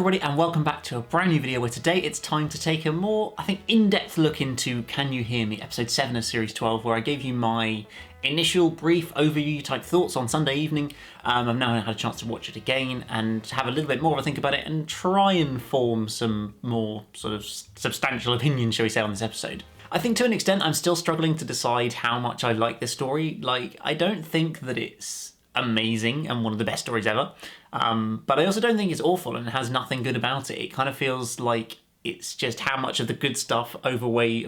everybody, and welcome back to a brand new video where today it's time to take a more, I think, in-depth look into Can You Hear Me, episode 7 of series 12, where I gave you my initial brief overview type thoughts on Sunday evening. I've now had a chance to watch it again and have a little bit more of a think about it and try and form some more sort of substantial opinion, shall we say, on this episode. I think to an extent I'm still struggling to decide how much I like this story. Like, I don't think that it's amazing and one of the best stories ever, but I also don't think it's awful and it has nothing good about it. It kind of feels like it's just how much of the good stuff outweighs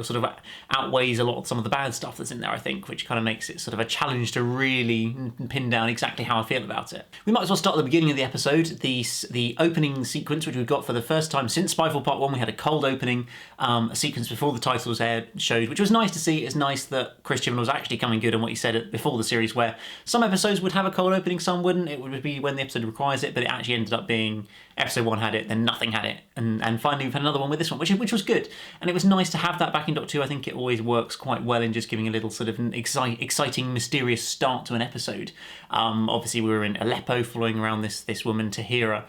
a lot of some of the bad stuff that's in there, I think, which kind of makes it sort of a challenge to really pin down exactly how I feel about it. We might as well start at the beginning of the episode, the opening sequence, which we've got for the first time since Spyfall Part 1. We had a cold opening, a sequence before the titles showed, which was nice to see. It's nice that Chris Chibnall was actually coming good on what he said before the series, where some episodes would have a cold opening, some wouldn't. It would be when the episode requires it, but it actually ended up being episode 1 had it, then nothing had it, and finally we've had another one with this one, which was good, and it was nice to have that back in Doctor Who. I think it always works quite well in just giving a little sort of an exciting, mysterious start to an episode. Obviously we were in Aleppo following around this woman Tahira,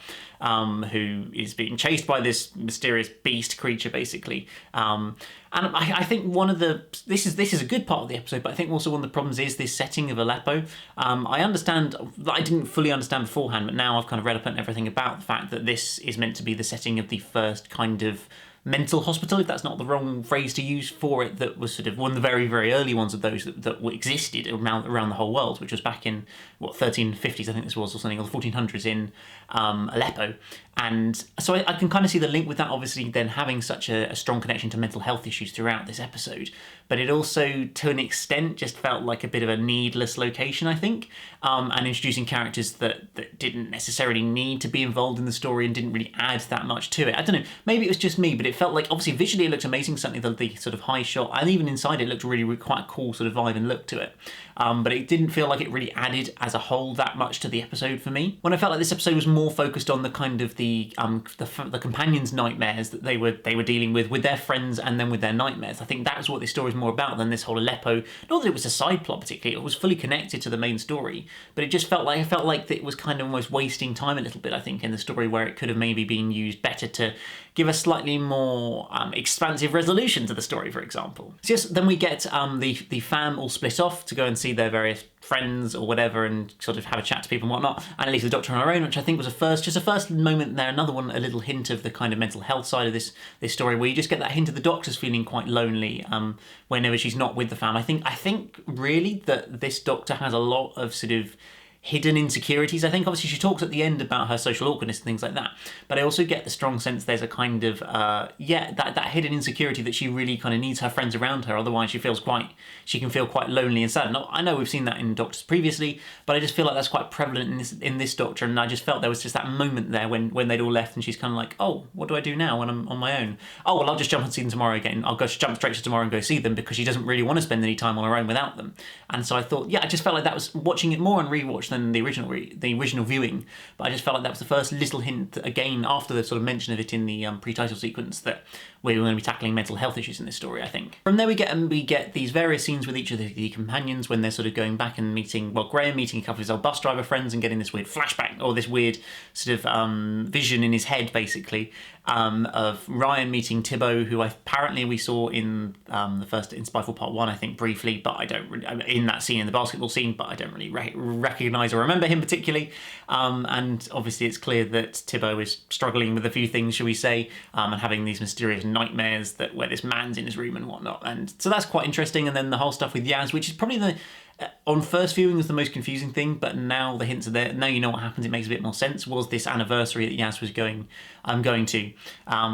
who is being chased by this mysterious beast creature, basically. And I think this is a good part of the episode, but I think also one of the problems is this setting of Aleppo. I understand that I didn't fully understand beforehand, but now I've kind of read up on everything about the fact that this is meant to be the setting of the first kind of mental hospital, if that's not the wrong phrase to use for it, that was sort of one of the very, very early ones of those that existed around the whole world, which was back in, 1350s, I think this was, or something, or the 1400s in Aleppo. And so I can kind of see the link with that, obviously, then having such a strong connection to mental health issues throughout this episode. But it also, to an extent, just felt like a bit of a needless location, I think, and introducing characters that didn't necessarily need to be involved in the story and didn't really add that much to it. I don't know, maybe it was just me, but it felt like, obviously, visually it looked amazing, certainly the sort of high shot, and even inside it looked really quite a cool sort of vibe and look to it. But it didn't feel like it really added as a whole that much to the episode for me. When I felt like this episode was more focused on the kind of the companions' nightmares that they were dealing with their friends and then with their nightmares. I think that's what this story is more about than this whole Aleppo. Not that it was a side plot particularly; it was fully connected to the main story. But it just felt like it was kind of almost wasting time a little bit, I think, in the story, where it could have maybe been used better to give a slightly more expansive resolution to the story, for example. So yes, then we get the fam all split off to go and see their various friends or whatever and sort of have a chat to people and whatnot, and it leaves the Doctor on her own, which I think was a first moment there, another one, a little hint of the kind of mental health side of this story, where you just get that hint of the Doctor's feeling quite lonely whenever she's not with the fam. I think really that this Doctor has a lot of sort of hidden insecurities. I think obviously she talks at the end about her social awkwardness and things like that, but I also get the strong sense there's a kind of that hidden insecurity that she really kind of needs her friends around her, otherwise she can feel quite lonely and sad. Now, I know we've seen that in Doctors previously, but I just feel like that's quite prevalent in this Doctor, and I just felt there was just that moment there when they'd all left and she's kind of like, oh, what do I do now when I'm on my own? Oh, well, I'll just jump and see them tomorrow again. I'll go jump straight to tomorrow and go see them, because she doesn't really want to spend any time on her own without them. And so I thought, I just felt like that was watching it more on rewatch than the original viewing, but I just felt like that was the first little hint, again, after the sort of mention of it in the pre-title sequence, that we were going to be tackling mental health issues in this story, I think. From there we get these various scenes with each of the companions when they're sort of going back and meeting, Graham meeting a couple of his old bus driver friends and getting this weird flashback, or this weird sort of vision in his head, basically, of Ryan meeting Tibbo, who apparently we saw in the first, in Spyfall Part 1, I think, briefly, but I don't really, in that scene, in the basketball scene, but I don't really recognise or remember him particularly. And obviously it's clear that Tibbo is struggling with a few things, shall we say, and having these mysterious nightmares where this man's in his room and whatnot. And so that's quite interesting. And then the whole stuff with Yaz, which is probably on first viewing was the most confusing thing, but now the hints are there. Now you know what happens, it makes a bit more sense. Was this anniversary that Yaz was going to,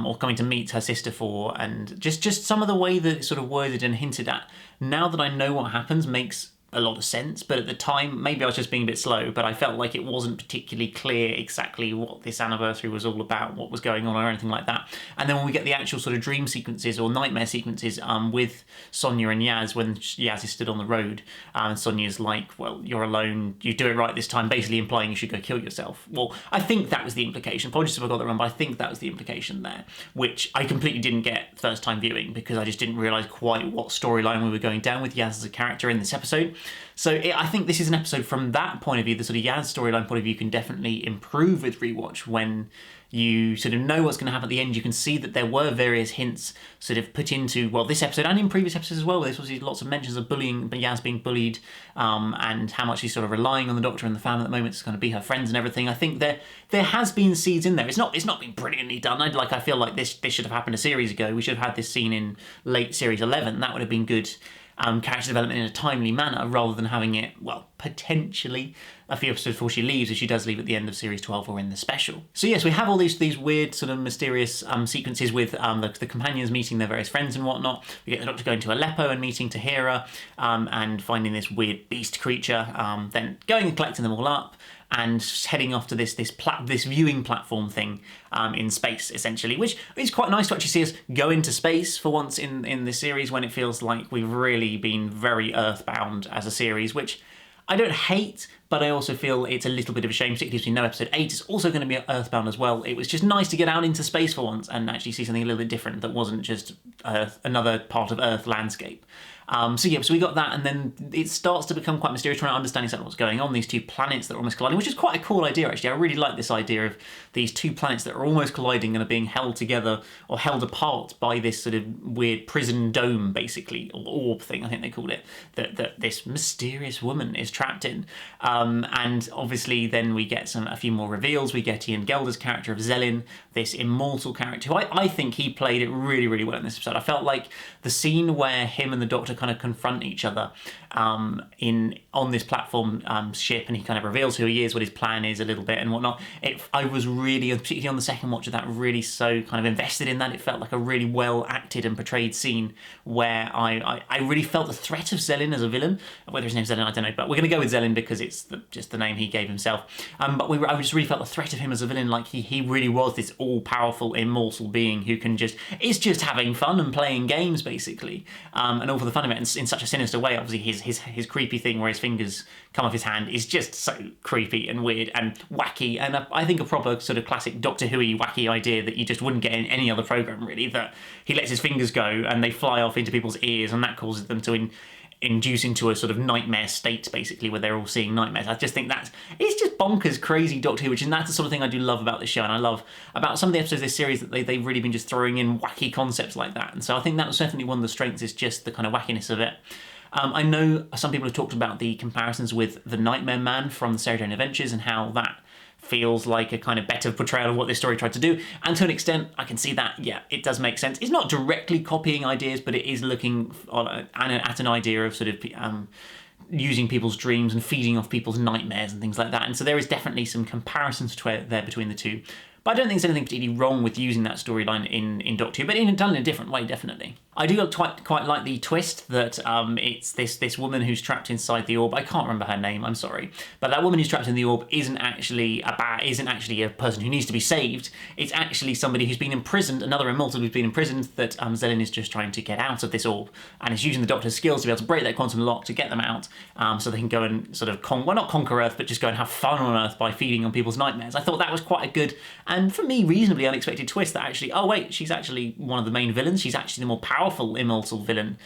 or coming to meet her sister for, and just some of the way that it's sort of worded and hinted at. Now that I know what happens, makes a lot of sense, but at the time, maybe I was just being a bit slow, but I felt like it wasn't particularly clear exactly what this anniversary was all about, what was going on or anything like that. And then when we get the actual sort of dream sequences or nightmare sequences with Sonia and Yaz, when Yaz is stood on the road, and Sonia's like, well, you're alone, you do it right this time, basically implying you should go kill yourself. Well, I think that was the implication. Apologies if I got that wrong, but I think that was the implication there, which I completely didn't get first time viewing, because I just didn't realise quite what storyline we were going down with Yaz as a character in this episode. So I think this is an episode from that point of view, the sort of Yaz storyline point of view, can definitely improve with rewatch when you sort of know what's going to happen at the end. You can see that there were various hints sort of put into, well, this episode and in previous episodes as well. There's obviously lots of mentions of bullying, Yaz being bullied, and how much she's sort of relying on the Doctor and the family at the moment to kind of be her friends and everything. I think there has been seeds in there. It's not been brilliantly done. I feel like this should have happened a series ago. We should have had this scene in late series 11. That would have been good. Character development in a timely manner, rather than having it, well, potentially a few episodes before she leaves, as she does leave at the end of series 12 or in the special. So yes, we have all these weird sort of mysterious sequences with the companions meeting their various friends and whatnot. We get the Doctor going to Aleppo and meeting Tahira, and finding this weird beast creature, then going and collecting them all up, and heading off to this viewing platform thing in space, essentially, which is quite nice to actually see us go into space for once in this series, when it feels like we've really been very earthbound as a series, which I don't hate, but I also feel it's a little bit of a shame, particularly as we know episode 8 is also going to be earthbound as well. It was just nice to get out into space for once and actually see something a little bit different that wasn't just Earth, another part of Earth landscape. So we got that, and then it starts to become quite mysterious, trying to understand exactly what's going on. These two planets that are almost colliding, which is quite a cool idea, actually. I really like this idea of these two planets that are almost colliding and are being held together or held apart by this sort of weird prison dome, basically, or orb thing, I think they called it, that this mysterious woman is trapped in. And obviously then we get a few more reveals. We get Ian Gelder's character of Zelin, this immortal character, who I think he played it really, really well in this episode. I felt like the scene where him and the Doctor kind of confront each other on this platform ship, and he kind of reveals who he is, what his plan is a little bit and whatnot. I was really, particularly on the second watch of that, really so kind of invested in that. It felt like a really well acted and portrayed scene where I really felt the threat of Zelin as a villain. Whether his name's Zelin, I don't know, but we're going to go with Zelin because it's just the name he gave himself. But I just really felt the threat of him as a villain, like he really was this all-powerful, immortal being who is just having fun and playing games, basically, and all for the fun of it, and in such a sinister way. Obviously his creepy thing where his fingers come off his hand is just so creepy and weird and wacky, and I think a proper sort of classic Doctor Who-y wacky idea that you just wouldn't get in any other programme, really, that he lets his fingers go and they fly off into people's ears, and that causes them to induce into a sort of nightmare state, basically, where they're all seeing nightmares. I just think it's just bonkers crazy Doctor Who, and that's the sort of thing I do love about this show, and I love about some of the episodes of this series that they've really been just throwing in wacky concepts like that. And so I think that was definitely one of the strengths, is just the kind of wackiness of it. I know some people have talked about the comparisons with the Nightmare Man from the Sarah Jane Adventures and how that feels like a kind of better portrayal of what this story tried to do, and to an extent I can see that, yeah, it does make sense. It's not directly copying ideas, but it is looking at an idea of sort of using people's dreams and feeding off people's nightmares and things like that, and so there is definitely some comparisons there between the two. But I don't think there's anything particularly wrong with using that storyline in Doctor Who, but done in a different way, definitely. I do quite like the twist that it's this woman who's trapped inside the orb. I can't remember her name, I'm sorry, but that woman who's trapped in the orb isn't actually a person who needs to be saved. It's actually somebody who's been imprisoned, another immortal who's been imprisoned, that Zelin is just trying to get out of this orb, and is using the Doctor's skills to be able to break that quantum lock to get them out, so they can go and sort of not conquer Earth, but just go and have fun on Earth by feeding on people's nightmares. I thought that was quite a good, and for me, reasonably unexpected twist, that actually, oh wait, she's actually one of the main villains. She's actually the more powerful immortal villain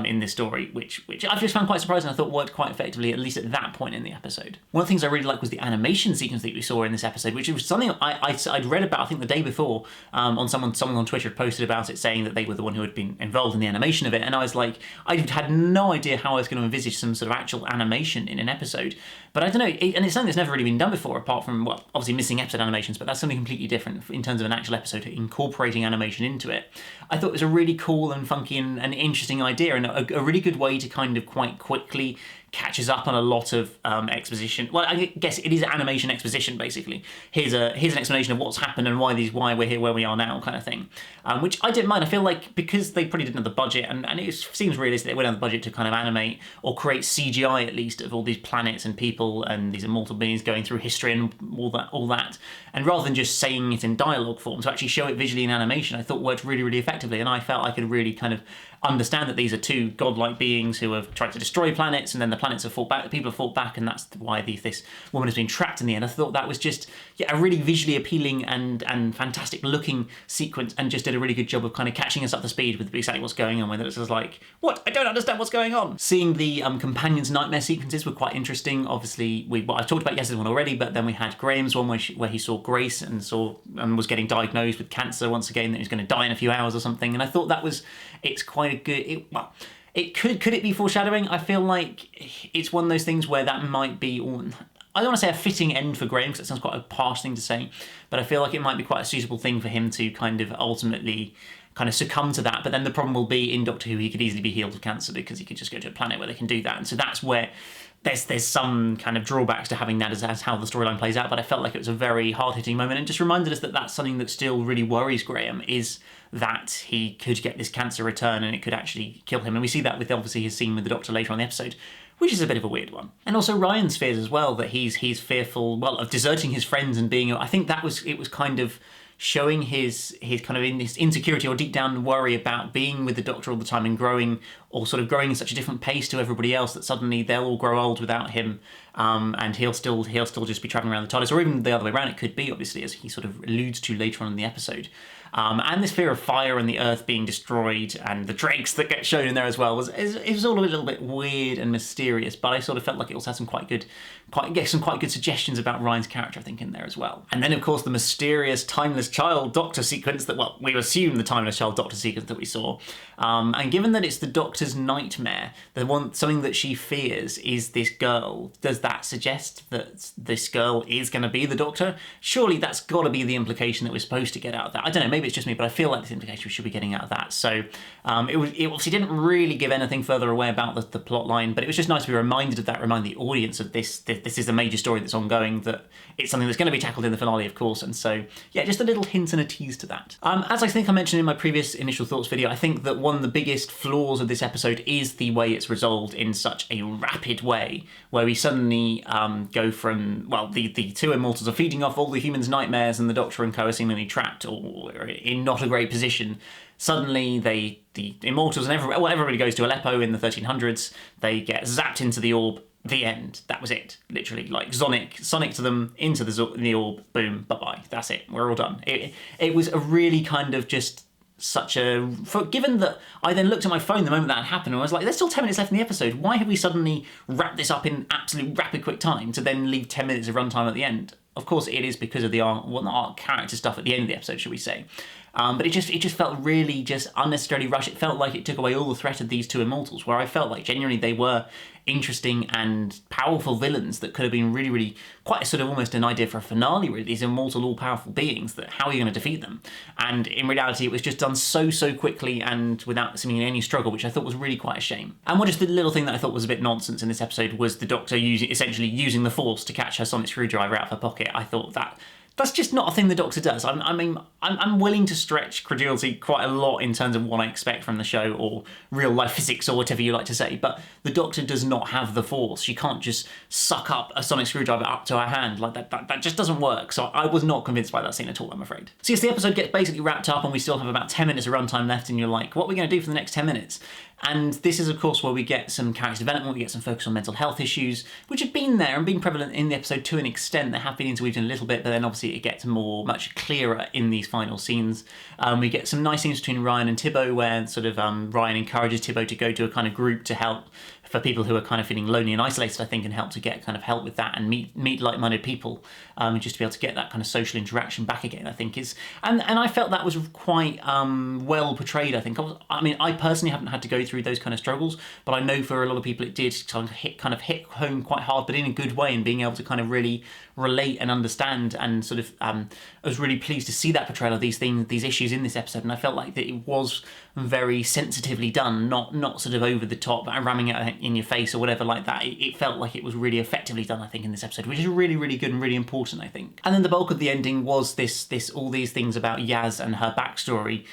in this story, which I've just found quite surprising. I thought worked quite effectively, at least at that point in the episode. One of the things I really liked was the animation sequence that we saw in this episode, which was something I'd read about, I think the day before, on someone on Twitter had posted about it, saying that they were the one who had been involved in the animation of it, and I was like, I had no idea how I was going to envisage some sort of actual animation in an episode. But I don't know, and it's something that's never really been done before, apart from, well, obviously missing episode animations, but that's something completely different in terms of an actual episode, incorporating animation into it. I thought it was a really cool and funky and interesting idea, and a really good way to kind of quite quickly catches up on a lot of exposition. Well, I guess it is animation exposition, basically. Here's an explanation of what's happened and why we're here where we are now, kind of thing. Which I didn't mind. I feel like because they probably didn't have the budget, and it seems realistic they wouldn't have the budget to kind of animate or create CGI at least of all these planets and people and these immortal beings going through history and all that. And rather than just saying it in dialogue form, to actually show it visually in animation, I thought worked really, really effectively, and I felt I could really kind of understand that these are two godlike beings who have tried to destroy planets, and then the planets have fought back, the people have fought back, and that's why this woman has been trapped in the end. I thought that was just a really visually appealing and fantastic looking sequence, and just did a really good job of kind of catching us up to speed with exactly what's going on, when it was just like, what? I don't understand what's going on. Seeing the companions' nightmare sequences were quite interesting. Obviously, I talked about yesterday's one already, but then we had Graham's one where he saw Grace and was getting diagnosed with cancer once again, that he was going to die in a few hours or something. And I thought it's quite a good. Could it be foreshadowing? I feel like it's one of those things where that might be. I don't want to say a fitting end for Graham, because that sounds quite a harsh thing to say, but I feel like it might be quite a suitable thing for him to kind of ultimately kind of succumb to that. But then the problem will be in Doctor Who, he could easily be healed of cancer, because he could just go to a planet where they can do that. And so that's where there's some kind of drawbacks to having that as how the storyline plays out. But I felt like it was a very hard-hitting moment, and just reminded us that that's something that still really worries Graham, is that he could get this cancer return and it could actually kill him. And we see that with obviously his scene with the Doctor later on in the episode, which is a bit of a weird one. And also Ryan's fears as well, that he's fearful, well, of deserting his friends and being. I think it was kind of showing his kind of his insecurity or deep down worry about being with the Doctor all the time and growing in such a different pace to everybody else, that suddenly they'll all grow old without him, and he'll still just be travelling around the TARDIS, or even the other way around. It could be, obviously, as he sort of alludes to later on in the episode. And this fear of fire and the Earth being destroyed, and the dregs that get shown in there as well, it was all a little bit weird and mysterious. But I sort of felt like it also had some quite good suggestions about Ryan's character, I think, in there as well. And then, of course, the mysterious Timeless Child Doctor sequence we assume the Timeless Child Doctor sequence that we saw. And given that it's the Doctor's nightmare, something that she fears is this girl. Does that suggest that this girl is going to be the Doctor? Surely that's got to be the implication that we're supposed to get out of that. I don't know. Maybe it's just me, but I feel like this implication we should be getting out of that. So it obviously didn't really give anything further away about the plot line, but it was just nice to be reminded of that, remind the audience of this. This is a major story that's ongoing, that it's something that's going to be tackled in the finale, of course. And so, yeah, just a little hint and a tease to that. As I think I mentioned in my previous initial thoughts video, I think that one of the biggest flaws of this episode is the way it's resolved in such a rapid way, where we suddenly go from, well, the two immortals are feeding off all the humans' nightmares, and the Doctor and Co are seemingly trapped or in not a great position. Suddenly, the immortals and everybody goes to Aleppo in the 1300s. They get zapped into the orb. The end. That was it. Literally, like Sonic to them into the orb. Boom. Bye bye. That's it. We're all done. It was a really kind of just given that I then looked at my phone the moment that had happened and I was like, there's still 10 minutes left in the episode. Why have we suddenly wrapped this up in absolute rapid quick time to then leave 10 minutes of runtime at the end? Of course, it is because of the art character stuff at the end of the episode, should we say. But it just felt really just unnecessarily rushed. It felt like it took away all the threat of these two immortals, where I felt like genuinely they were interesting and powerful villains that could have been really, really quite a sort of almost an idea for a finale, really. These immortal, all-powerful beings, that how are you going to defeat them? And in reality, it was just done so quickly and without seemingly any struggle, which I thought was really quite a shame. And just the little thing that I thought was a bit nonsense in this episode was the Doctor essentially using the Force to catch her sonic screwdriver out of her pocket. I thought that's just not a thing the Doctor does. I'm willing to stretch credulity quite a lot in terms of what I expect from the show, or real life physics, or whatever you like to say, but the Doctor does not have the Force. She can't just suck up a sonic screwdriver up to her hand like that. That just doesn't work. So I was not convinced by that scene at all, I'm afraid. So yes, the episode gets basically wrapped up and we still have about 10 minutes of runtime left, and you're like, what are we going to do for the next 10 minutes? And this is, of course, where we get some character development, we get some focus on mental health issues, which have been there and been prevalent in the episode to an extent. They have been interweaved in a little bit, but then obviously it gets much clearer in these final scenes. We get some nice scenes between Ryan and Tibbo, where sort of Ryan encourages Tibbo to go to a kind of group to help for people who are kind of feeling lonely and isolated, I think, and help to get kind of help with that and meet like-minded people, just to be able to get that kind of social interaction back again, I think is. And I felt that was quite well portrayed, I think. I personally haven't had to go through those kind of struggles, but I know for a lot of people it did kind of hit home quite hard, but in a good way, and being able to kind of really relate and understand, and sort of I was really pleased to see that portrayal of these things, these issues in this episode, and I felt like that it was very sensitively done, not sort of over the top, ramming it in your face or whatever like that. It felt like it was really effectively done, I think, in this episode, which is really, really good and really important, I think. And then the bulk of the ending was all these things about Yaz and her backstory,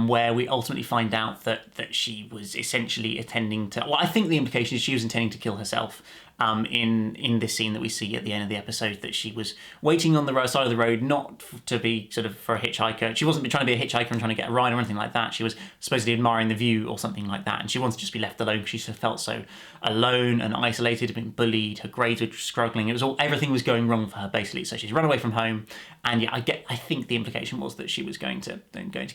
where we ultimately find out that she was essentially intending to, well, I think the implication is she was intending to kill herself, in this scene that we see at the end of the episode, that she was waiting on the side of the road, not to be sort of for a hitchhiker. She wasn't trying to be a hitchhiker and trying to get a ride or anything like that. She was supposedly admiring the view or something like that, and she wanted to just be left alone because she felt so alone and isolated, had been bullied, her grades were struggling. It was everything was going wrong for her basically. So she's run away from home, and yeah, I think the implication was that she was going to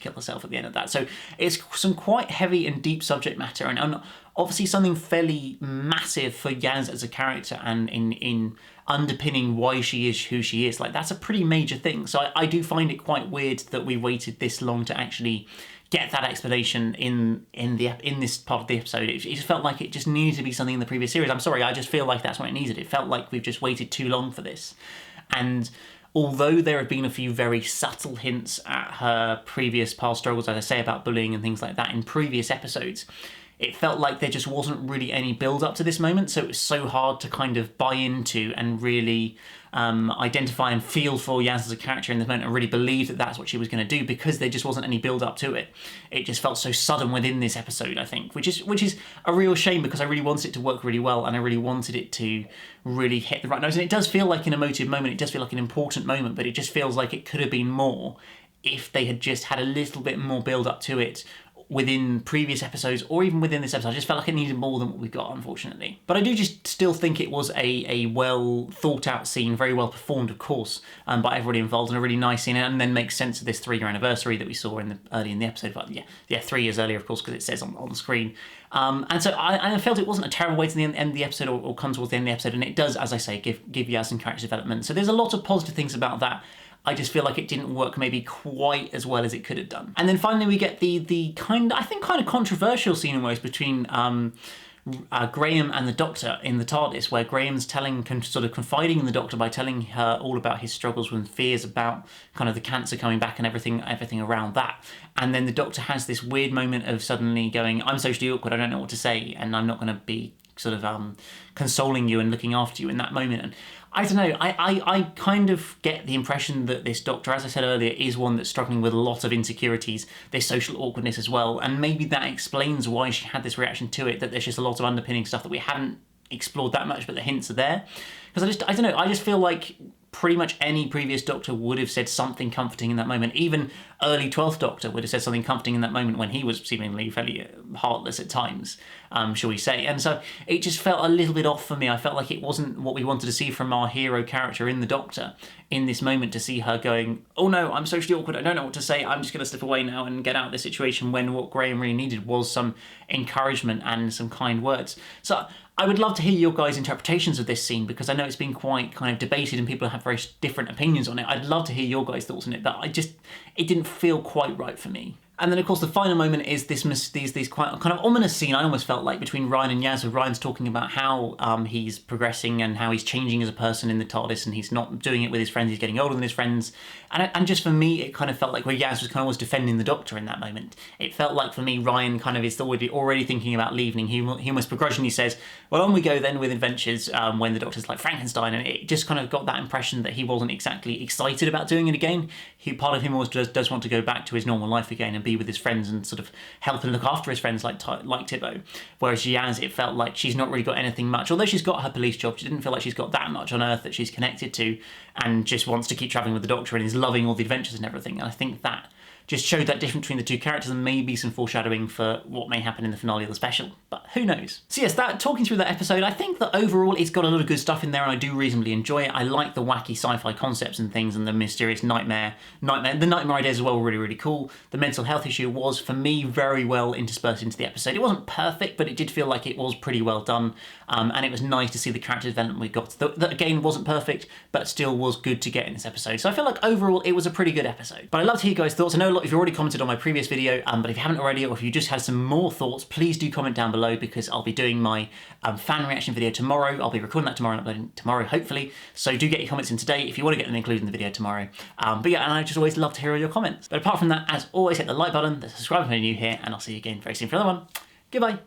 kill herself at the end of that. So it's some quite heavy and deep subject matter, and obviously something fairly massive for Yaz as a character, and in underpinning why she is who she is. Like, that's a pretty major thing. So I do find it quite weird that we waited this long to actually get that explanation in this part of the episode. It just felt like it just needed to be something in the previous series. I'm sorry, I just feel like that's what it needed. It felt like we've just waited too long for this. And although there have been a few very subtle hints at her previous past struggles, as I say, about bullying and things like that in previous episodes, it felt like there just wasn't really any build up to this moment, so it was so hard to kind of buy into and really identify and feel for Yaz as a character in this moment and really believe that that's what she was going to do, because there just wasn't any build up to it. It just felt so sudden within this episode, I think, which is a real shame, because I really wanted it to work really well and I really wanted it to really hit the right notes. And it does feel like an emotive moment, it does feel like an important moment, but it just feels like it could have been more if they had just had a little bit more build up to it within previous episodes, or even within this episode. I just felt like it needed more than what we got, unfortunately. But I do just still think it was a well thought out scene, very well performed, of course, by everybody involved, and a really nice scene, and then makes sense of this 3-year anniversary that we saw early in the episode. But yeah, 3 years earlier, of course, because it says on the screen. And so I felt it wasn't a terrible way to the end of the episode, or come towards the end of the episode, and it does, as I say, give Yaz some character development. So there's a lot of positive things about that. I just feel like it didn't work maybe quite as well as it could have done. And then finally we get the kind of controversial scene almost between Graham and the Doctor in the TARDIS, where Graham's confiding in the Doctor by telling her all about his struggles with fears about kind of the cancer coming back and everything around that. And then the Doctor has this weird moment of suddenly going, I'm socially awkward, I don't know what to say, and I'm not going to be consoling you and looking after you in that moment. And I don't know, I kind of get the impression that this Doctor, as I said earlier, is one that's struggling with a lot of insecurities, this social awkwardness as well, and maybe that explains why she had this reaction to it, that there's just a lot of underpinning stuff that we haven't explored that much, but the hints are there. Because I don't know, I just feel like pretty much any previous Doctor would have said something comforting in that moment. Even early 12th Doctor would have said something comforting in that moment when he was seemingly fairly heartless at times, shall we say. And so it just felt a little bit off for me. I felt like it wasn't what we wanted to see from our hero character in the Doctor in this moment, to see her going, oh no, I'm socially awkward, I don't know what to say, I'm just going to slip away now and get out of this situation, when what Graham really needed was some encouragement and some kind words. So I would love to hear your guys' interpretations of this scene, because I know it's been quite kind of debated and people have very different opinions on it. I'd love to hear your guys' thoughts on it, but it didn't feel quite right for me. And then, of course, the final moment is these quite kind of ominous scene, I almost felt like, between Ryan and Yaz, where Ryan's talking about how he's progressing and how he's changing as a person in the TARDIS, and he's not doing it with his friends, he's getting older than his friends. And just for me, it kind of felt like where Yaz was kind of almost defending the Doctor in that moment. It felt like, for me, Ryan kind of is already thinking about leaving. He almost begrudgingly says, well, on we go then with adventures, when the Doctor's like Frankenstein, and it just kind of got that impression that he wasn't exactly excited about doing it again. Part of him always does want to go back to his normal life again and be with his friends and sort of help and look after his friends like Tibbo. Whereas Yaz, it felt like she's not really got anything much. Although she's got her police job, she didn't feel like she's got that much on Earth that she's connected to, and just wants to keep travelling with the Doctor and is loving all the adventures and everything. And I think that just showed that difference between the two characters, and maybe some foreshadowing for what may happen in the finale of the special, but who knows. So yes, talking through that episode, I think that overall it's got a lot of good stuff in there and I do reasonably enjoy it. I like the wacky sci-fi concepts and things, and the mysterious nightmare. The nightmare ideas as well were really, really cool. The mental health issue was, for me, very well interspersed into the episode. It wasn't perfect, but it did feel like it was pretty well done, and it was nice to see the character development we got. That again wasn't perfect, but still was good to get in this episode. So I feel like overall it was a pretty good episode. But I'd love to hear you guys' thoughts. I know a lot of you already commented on my previous video, but if you haven't already, or if you just had some more thoughts, please do comment down below, because I'll be doing my fan reaction video tomorrow. I'll be recording that tomorrow and uploading tomorrow, hopefully. So do get your comments in today if you want to get them included in the video tomorrow. But yeah, and I just always love to hear all your comments. But apart from that, as always, hit the like button, the subscribe if you're new here, and I'll see you again very soon for another one. Goodbye.